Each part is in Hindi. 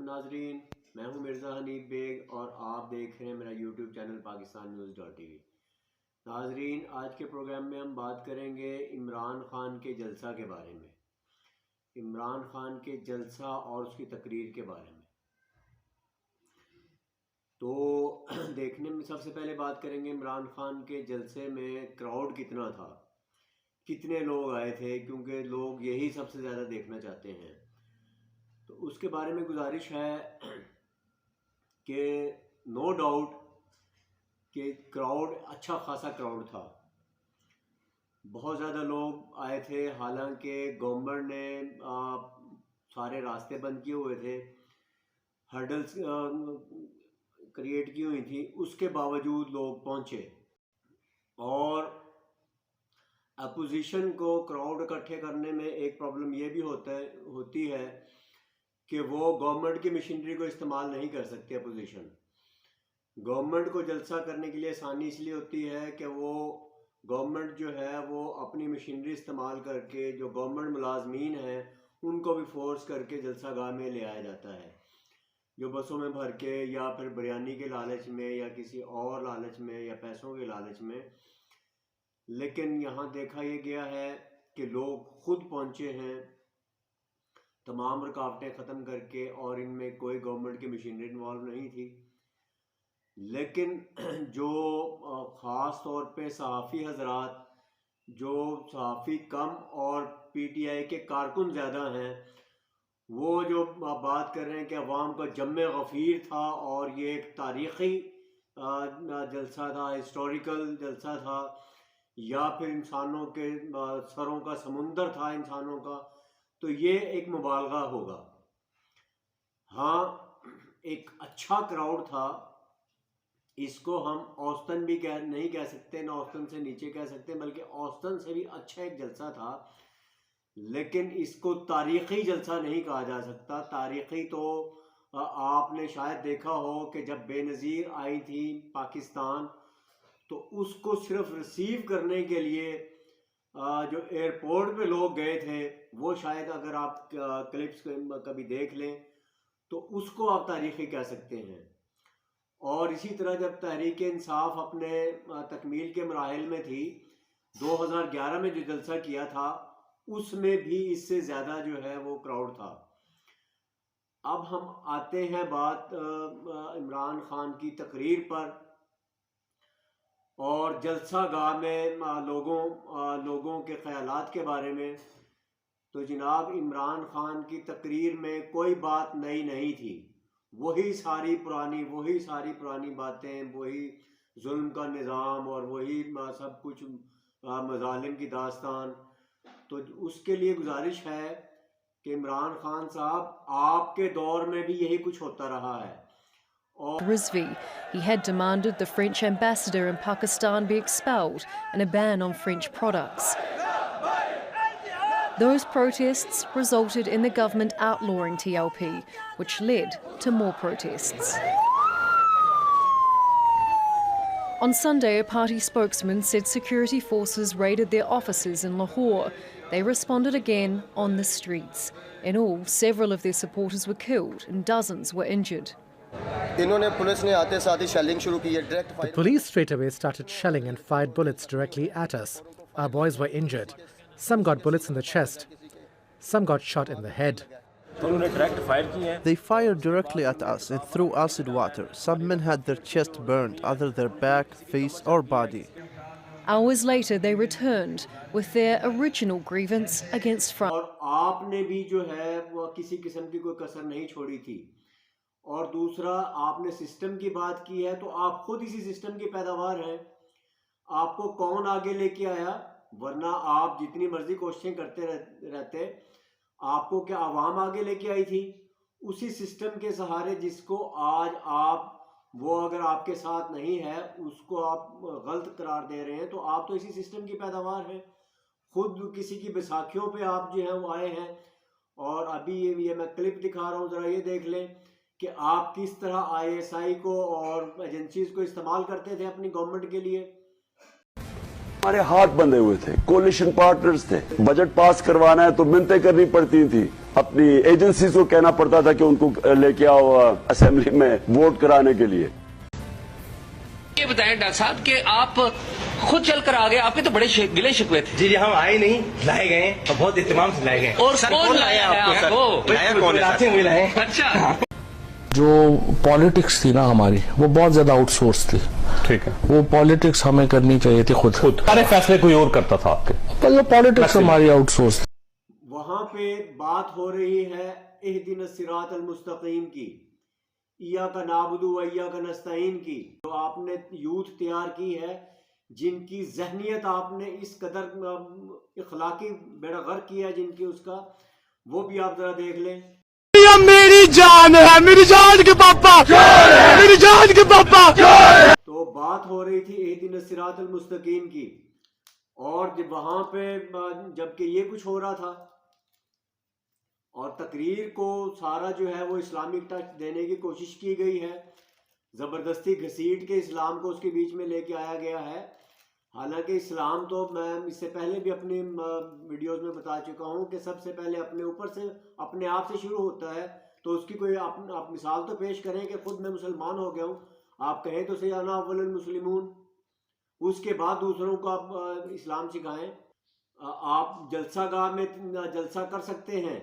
वालेकुम नाजरीन, मैं हूं मिर्ज़ा हनीफ बेग और आप देख रहे हैं मेरा यूट्यूब चैनल पाकिस्तान न्यूज़.tv। नाजरीन, आज के प्रोग्राम में हम बात करेंगे इमरान खान के जलसा के बारे में, इमरान खान के जलसा और उसकी तकरीर के बारे में। तो देखने में सबसे पहले बात करेंगे इमरान खान के जलसे में क्राउड कितना था, कितने लोग आए थे, क्योंकि लोग यही सबसे ज़्यादा देखना चाहते हैं। तो उसके बारे में गुजारिश है कि नो डाउट कि क्राउड अच्छा खासा क्राउड था, बहुत ज़्यादा लोग आए थे। हालांकि गवर्नमेंट ने सारे रास्ते बंद किए हुए थे, हर्डल्स क्रिएट की हुई थी, उसके बावजूद लोग पहुंचे। और अपोजिशन को क्राउड इकट्ठे करने में एक प्रॉब्लम ये भी होती है कि वो गवर्नमेंट की मशीनरी को इस्तेमाल नहीं कर सकती। अपोजिशन गवर्नमेंट को जलसा करने के लिए आसानी इसलिए होती है कि वो गवर्नमेंट जो है वो अपनी मशीनरी इस्तेमाल करके जो गवर्नमेंट मुलाजमीन हैं उनको भी फोर्स करके जलसा गाह में ले आया जाता है, जो बसों में भर के या फिर बिरयानी के लालच में या किसी और लालच में या पैसों के लालच में। लेकिन यहाँ देखा यह गया है कि लोग खुद पहुँचे हैं तमाम रुकावटें ख़त्म करके, और इनमें कोई गवर्नमेंट की मशीनरी इन्वॉल्व नहीं थी। लेकिन जो ख़ास तौर पे सहाफ़ी हजरात, जो सहाफ़ी कम और पीटीआई के कारकुन ज़्यादा हैं, वो जो बात कर रहे हैं कि अवाम का जम्मे गफ़ीर था और ये एक तारीख़ी जलसा था, हिस्टोरिकल जलसा था, या फिर इंसानों के सरों का समुंदर था इंसानों का, तो ये एक मुबालगा होगा। हाँ, एक अच्छा क्राउड था, इसको हम औसतन भी नहीं कह सकते, ना औसतन से नीचे कह सकते, बल्कि औसतन से भी अच्छा एक जलसा था। लेकिन इसको तारीख़ी जलसा नहीं कहा जा सकता। तारीख़ी तो आपने शायद देखा हो कि जब बेनज़ीर आई थी पाकिस्तान, तो उसको सिर्फ रिसीव करने के लिए जो एयरपोर्ट पे लोग गए थे, वो शायद अगर आप क्लिप्स कभी देख लें तो उसको आप तारीख़ी कह सकते हैं। और इसी तरह जब तहरीक इंसाफ अपने तकमील के मराहिल में थी, 2011 में जो जलसा किया था उसमें भी इससे ज़्यादा जो है वो क्राउड था। अब हम आते हैं बात इमरान खान की तकरीर पर और जलसा गाह में लोगों के ख्यालात के बारे में। तो जनाब, इमरान खान की तकरीर में कोई बात नई नहीं थी, वही सारी पुरानी बातें, वही जुल्म का निज़ाम और वही सब कुछ मज़ालिम की दास्तान। तो उसके लिए गुजारिश है कि इमरान खान साहब, आपके दौर में भी यही कुछ होता रहा है। Rizvi, he had demanded the French ambassador in Pakistan be expelled and a ban on French products. Those protests resulted in the government outlawing TLP, which led to more protests. On Sunday, a party spokesman said security forces raided their offices in Lahore. They responded again on the streets. In all, several of their supporters were killed and dozens were injured. The police straight away started shelling and fired bullets directly at us. Our boys were injured. Some got bullets in the chest. Some got shot in the head. They fired directly at us and threw acid water. Some men had their chest burned, others their back, face or body. Hours later, they returned with their original grievance against France. और आपने भी जो है वो किसी किस्म की कोई कसर नहीं छोड़ी थी। और दूसरा, आपने सिस्टम की बात की है, तो आप खुद इसी सिस्टम की पैदावार हैं। आपको कौन आगे लेके आया? वरना आप जितनी मर्जी कोशिशें करते रहते, आपको क्या आवाम आगे लेके आई थी? उसी सिस्टम के सहारे जिसको आज आप, वो अगर आपके साथ नहीं है उसको आप गलत करार दे रहे हैं, तो आप तो इसी सिस्टम की पैदावार हैं। खुद किसी की बैसाखियों पे आप जो है वो आए हैं। और अभी ये मैं क्लिप दिखा रहा हूँ, ज़रा ये देख लें कि आप किस तरह ISI को और एजेंसीज को इस्तेमाल करते थे अपनी गवर्नमेंट के लिए। हमारे हाथ बंधे हुए थे, कोलिशन पार्टनर्स थे। बजट पास करवाना है तो मिन्नतें करनी पड़ती थी, अपनी एजेंसीज को कहना पड़ता था कि उनको लेके आओ असेंबली में वोट कराने के लिए। ये बताएं डॉक्टर साहब कि आप खुद चलकर आ गए, आपके तो बड़े गिले शिकवे थे। जी हम आए नहीं, लाए गए और बहुत इत्तेमाम से लाए गए। और कौन लाया आपको? लाया कौन है? अच्छा, जो पॉलिटिक्स थी ना हमारी, वो बहुत ज्यादा आउटसोर्स थी। ठीक है, वो पॉलिटिक्स हमें करनी चाहिए थी खुद। सारे फैसले कोई और करता था आपके, पर वो पॉलिटिक्स हमारी आउटसोर्स थी। वहां पे बात हो रही है इहदिन सिरातल मुस्तकीम की, इय्याका नाबुदु व इय्याका नस्तईन की, जो आपने यूथ तैयार की है, जिनकी जहनियत आपने इस कदर इखलाकी बेड़ा गर्क किया है जिनकी, उसका वो भी आप जरा देख लें। मेरी जान है, मेरी जान के पापा, मेरी जान के पापा। तो बात हो रही थी इहदिन सिरातल मुस्तकीम की, और जब वहां पे जबकि ये कुछ हो रहा था और तकरीर को सारा जो है वो इस्लामिक टच देने की कोशिश की गई है, ज़बरदस्ती घसीट के इस्लाम को उसके बीच में लेके आया गया है। हालांकि इस्लाम तो मैं इससे पहले भी अपनी वीडियोस में बता चुका हूँ कि सबसे पहले अपने ऊपर से, अपने आप से शुरू होता है। तो उसकी कोई आप मिसाल तो पेश करें कि खुद मैं मुसलमान हो गया हूँ, आप कहें तो सही अना अव्वलुल मुस्लिमून, उसके बाद दूसरों को आप इस्लाम सिखाएं। आप जलसागाह में जलसा कर सकते हैं,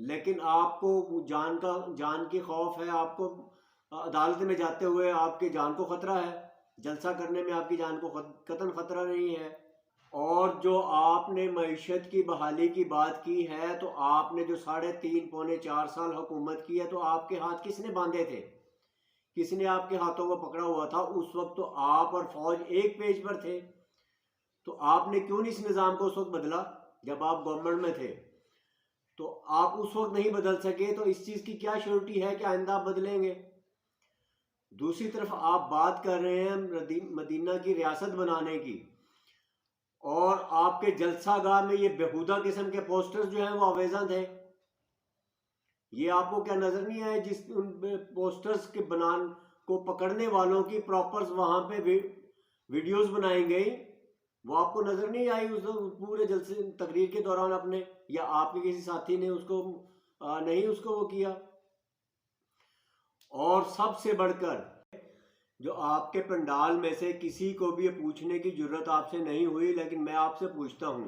लेकिन आपको जान की खौफ है, आपको अदालत में जाते हुए आपकी जान को खतरा है, जलसा करने में आपकी जान को कतन खतरा नहीं है। और जो आपने मईशत की बहाली की बात की है, तो आपने जो 3.5 पौने 4 साल हुकूमत की है, तो आपके हाथ किसने बांधे थे, किसने आपके हाथों को पकड़ा हुआ था? उस वक्त तो आप और फौज एक पेज पर थे। तो आपने क्यों नहीं इस निज़ाम को उस वक्त बदला जब आप गवर्नमेंट में थे? तो आप उस वक्त नहीं बदल सके, तो इस चीज़ की क्या श्योरिटी है कि आइंदा आप बदलेंगे? दूसरी तरफ आप बात कर रहे हैं मदीना की रियासत बनाने की, और आपके जलसागाह में ये बेहुदा किस्म के पोस्टर्स जो हैं वो आवेजा थे। ये आपको क्या नजर नहीं आए? जिस उन पोस्टर्स के बनान को पकड़ने वालों की प्रॉपर वहां पे वीडियोस बनाई गई, वो आपको नजर नहीं आई उस पूरे जलसे तकरीर के दौरान अपने, या आपके किसी साथी ने उसको नहीं उसको वो किया? और सबसे बढ़कर जो आपके पंडाल में से किसी को भी ये पूछने की जरूरत आपसे नहीं हुई, लेकिन मैं आपसे पूछता हूं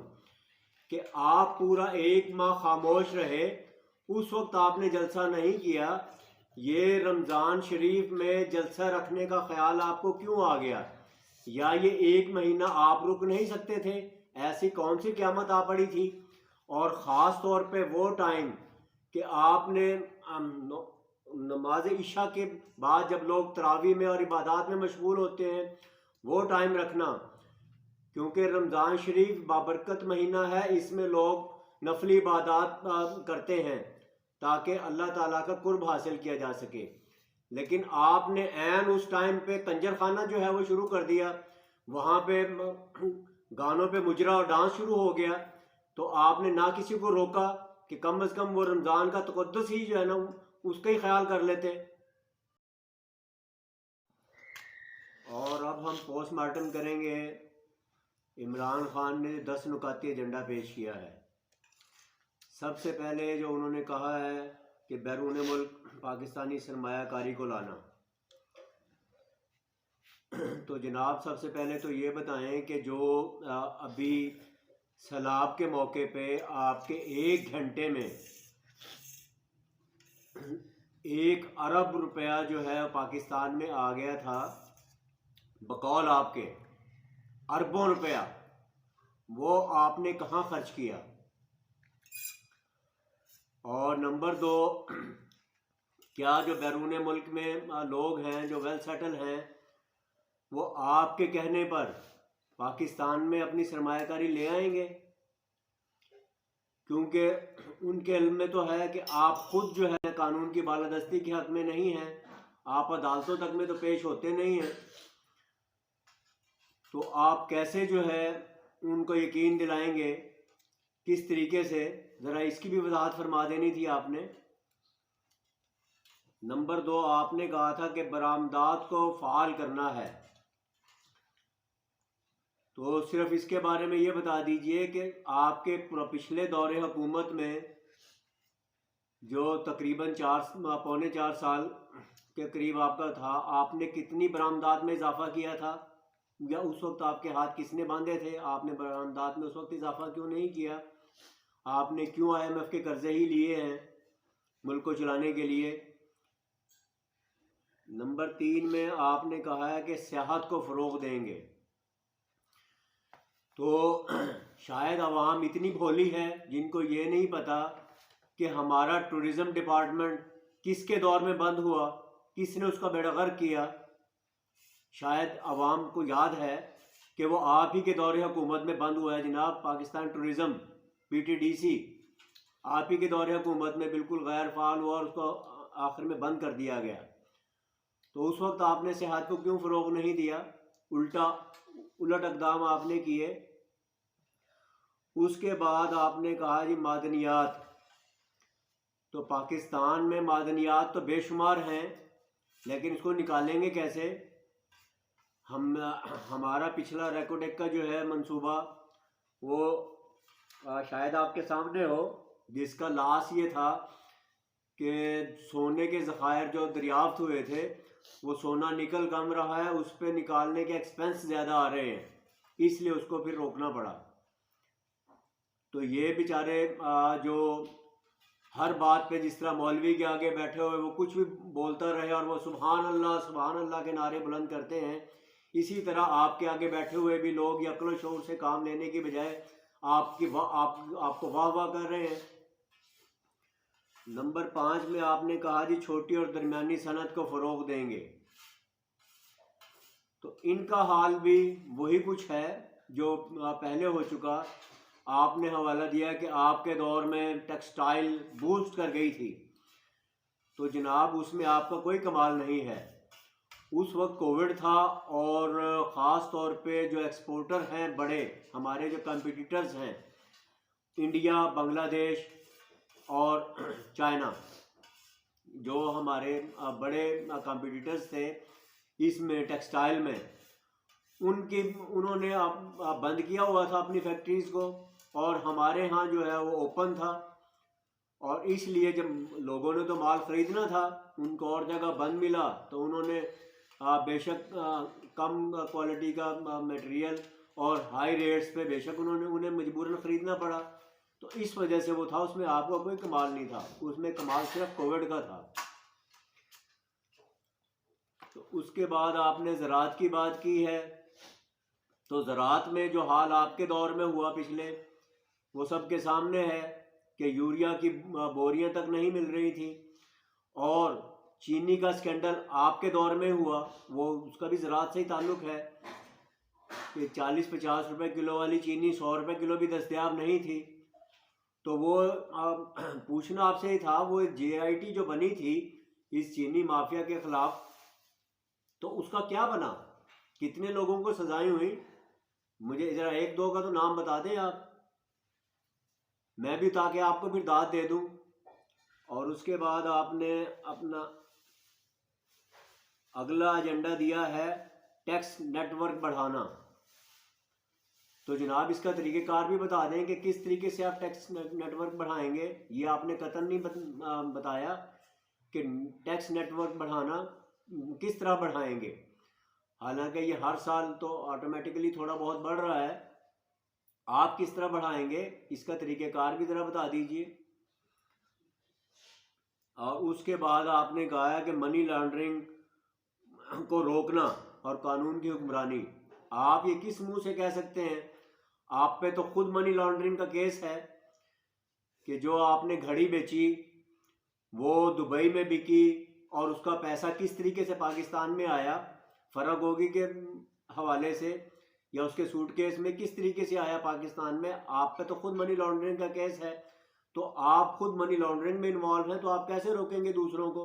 कि आप पूरा 1 माह खामोश रहे, उस वक्त आपने जलसा नहीं किया। ये रमज़ान शरीफ में जलसा रखने का ख्याल आपको क्यों आ गया? या ये 1 महीना आप रुक नहीं सकते थे? ऐसी कौन सी क़यामत आ पड़ी थी? और ख़ास तौर पे वो टाइम कि आपने नमाज इशा के बाद जब लोग तरावी में और इबादत में मशगूल होते हैं, वो टाइम रखना, क्योंकि रमज़ान शरीफ बाबरकत महीना है, इसमें लोग नफली इबादत करते हैं ताकि अल्लाह ताला का कुर्ब हासिल किया जा सके। लेकिन आपने ऐन उस टाइम पे कंजर खाना जो है वो शुरू कर दिया, वहाँ पे गानों पे मुजरा और डांस शुरू हो गया। तो आपने ना किसी को रोका कि कम अज़ कम वो रमज़ान का तक़द्दुस ही जो है ना उसका ही ख्याल कर लेते। और अब हम पोस्टमार्टम करेंगे। इमरान खान ने 10 नुकाती एजेंडा पेश किया है। सबसे पहले जो उन्होंने कहा है कि बैरून मुल्क पाकिस्तानी सरमायाकारी को लाना। तो जनाब सबसे पहले तो ये बताएं कि जो अभी सैलाब के मौके पे आपके 1 घंटे में 1 अरब रुपया जो है पाकिस्तान में आ गया था, बकौल आपके अरबों रुपया, वो आपने कहाँ खर्च किया? और नंबर 2, क्या जो बैरून मुल्क में लोग हैं जो वेल सेटल हैं, वो आपके कहने पर पाकिस्तान में अपनी सरमायाकारी ले आएंगे? क्योंकि उनके इल्म में तो है कि आप खुद जो है कानून की बालादस्ती के हक में नहीं हैं, आप अदालतों तक में तो पेश होते नहीं हैं। तो आप कैसे जो है उनको यकीन दिलाएंगे, किस तरीके से? ज़रा इसकी भी वजाहत फरमा देनी थी आपने। नंबर 2, आपने कहा था कि बरामदात को फ़ाल करना है। तो सिर्फ इसके बारे में ये बता दीजिए कि आपके पिछले दौरे हुकूमत में जो तकरीबन 4 साल के करीब आपका था, आपने कितनी बरामदात में इजाफा किया था, या उस वक्त आपके हाथ किसने बांधे थे? आपने बरामदात में उस वक्त इजाफा क्यों नहीं किया? आपने क्यों IMF के कर्जे ही लिए हैं मुल्क को चलाने के लिए? नंबर 3 में आपने कहा है कि सियाहत को फ़रोग़ देंगे। तो शायद आवाम इतनी भोली है जिनको ये नहीं पता कि हमारा टूरिज़्म डिपार्टमेंट किसके दौर में बंद हुआ, किसने उसका बेड़ा गर्क किया। शायद आवाम को याद है कि वो आप ही के दौरे हुकूमत में बंद हुआ है जनाब। पाकिस्तान टूरिज़्म PTDC आप ही के दौरे हुकूमत में बिल्कुल गैर फ़ाल हुआ और उसको आखिर में बंद कर दिया गया। तो उस वक्त आपने सियाहत को क्यों फ़रोग़ नहीं दिया? उलट इक़दाम आपने किए। उसके बाद आपने कहा जी मादनियात, तो पाकिस्तान में मादनियात तो बेशुमार हैं, लेकिन इसको निकालेंगे कैसे? हमारा पिछला रेकोडेक का जो है मंसूबा वो शायद आपके सामने हो, जिसका लाश ये था कि सोने के ज़खायर जो दरियाफ्त हुए थे वो सोना निकल कम रहा है, उस पर निकालने के एक्सपेंस ज़्यादा आ रहे हैं, इसलिए उसको फिर रोकना पड़ा। तो ये बेचारे जो हर बात पे जिस तरह मौलवी के आगे बैठे हुए वो कुछ भी बोलता रहे और वो सुभान अल्लाह के नारे बुलंद करते हैं, इसी तरह आपके आगे बैठे हुए भी लोग ये अक्ल शऊर से काम लेने की बजाय आपको वाह वाह कर रहे हैं। नंबर 5 में आपने कहा जी छोटी और दरमियानी सनत को फ़रोग़ देंगे। तो इनका हाल भी वही कुछ है जो पहले हो चुका। आपने हवाला दिया कि आपके दौर में टेक्सटाइल बूस्ट कर गई थी, तो जनाब उसमें आपका कोई कमाल नहीं है। उस वक्त कोविड था और ख़ास तौर पे जो एक्सपोर्टर हैं बड़े, हमारे जो कंपटीटर्स हैं, इंडिया, बांग्लादेश और चाइना, जो हमारे बड़े कंपटीटर्स थे इसमें टेक्सटाइल में, उन्होंने बंद किया हुआ था अपनी फैक्ट्रीज़ को, और हमारे यहाँ जो है वो ओपन था। और इसलिए जब लोगों ने तो माल ख़रीदना था, उनको और जगह बंद मिला, तो उन्होंने बेशक कम क्वालिटी का मटेरियल और हाई रेट्स पे बेशक उन्हें मजबूरन ख़रीदना पड़ा। तो इस वजह से वो था, उसमें आपका कोई कमाल नहीं था, उसमें कमाल सिर्फ कोविड का था। तो उसके बाद आपने ज़राअत की बात की है, तो ज़राअत में जो हाल आपके दौर में हुआ पिछले, वो सबके सामने है कि यूरिया की बोरियां तक नहीं मिल रही थी, और चीनी का स्कैंडल आपके दौर में हुआ, वो उसका भी ज़राअत से ही ताल्लुक़ है कि 40-50 रुपए किलो वाली चीनी 100 रुपए किलो भी दस्तयाब नहीं थी। तो वो पूछना आपसे ही था, वो JIT जो बनी थी इस चीनी माफिया के ख़िलाफ़, तो उसका क्या बना? कितने लोगों को सजाएं हुई? मुझे ज़रा 1-2 का तो नाम बता दें आप, मैं भी ताकि आपको फिर दाद दे दूं। और उसके बाद आपने अपना अगला एजेंडा दिया है टैक्स नेटवर्क बढ़ाना। तो जनाब इसका तरीक़ेकार भी बता दें कि किस तरीके से आप टैक्स नेटवर्क बढ़ाएंगे। ये आपने कतई नहीं बताया कि टैक्स नेटवर्क बढ़ाना किस तरह बढ़ाएंगे, हालांकि ये हर साल तो ऑटोमेटिकली थोड़ा बहुत बढ़ रहा है। आप किस तरह बढ़ाएंगे, इसका तरीक़ेकार भी ज़रा बता दीजिए। और उसके बाद आपने कहा है कि मनी लॉन्ड्रिंग को रोकना और कानून की हुक्मरानी। आप ये किस मुंह से कह सकते हैं? आप पे तो खुद मनी लॉन्ड्रिंग का केस है कि जो आपने घड़ी बेची वो दुबई में बिकी और उसका पैसा किस तरीके से पाकिस्तान में आया, फ़र्क होगी के हवाले से या उसके सूटकेस में किस तरीके से आया पाकिस्तान में। आप पे तो खुद मनी लॉन्ड्रिंग का केस है, तो आप खुद मनी लॉन्ड्रिंग में इन्वॉल्व हैं, तो आप कैसे रोकेंगे दूसरों को?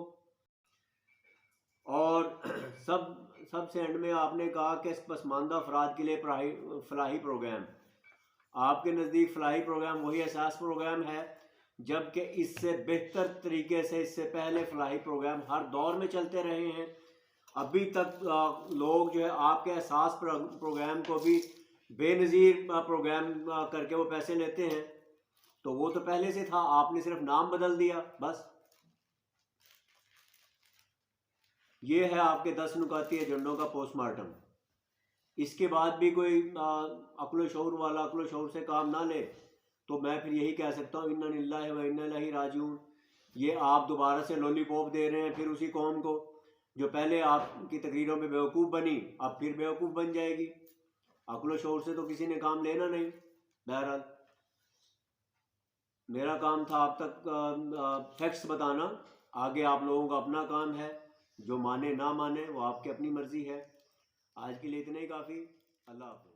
और सबसे एंड में आपने कहा कि पसमानदा अफराद के लिए फलाही प्रोग्राम। आपके नज़दीक फलाही प्रोग्राम वही एहसास प्रोग्राम है, जबकि इससे बेहतर तरीके से इससे पहले फलाही प्रोग्राम हर दौर में चलते रहे हैं। अभी तक लोग जो है आपके एहसास प्रोग्राम को भी बेनज़ीर प्रोग्राम करके वो पैसे लेते हैं, तो वो तो पहले से था, आपने सिर्फ नाम बदल दिया बस। ये है आपके 10 नुकाती एजेंडों का पोस्टमार्टम। इसके बाद भी कोई अक्ल शऊर वाला अक्ल शऊर से काम ना ले तो मैं फिर यही कह सकता हूँ, इन्ना लिल्लाहि व इन्ना इलैहि राजिऊन। ये आप दोबारा से लॉलीपॉप दे रहे हैं फिर उसी कौम को जो पहले आपकी तकरीरों में बेवकूफ़ बनी, अब फिर बेवकूफ़ बन जाएगी। अक्ल शऊर से तो किसी ने काम लेना नहीं। बहरहाल मेरा काम था आप तक फैक्ट्स बताना, आगे आप लोगों का अपना काम है, जो माने ना माने वो आपकी अपनी मर्जी है। आज के लिए इतना ही काफ़ी। अल्लाह हाफ़िज़।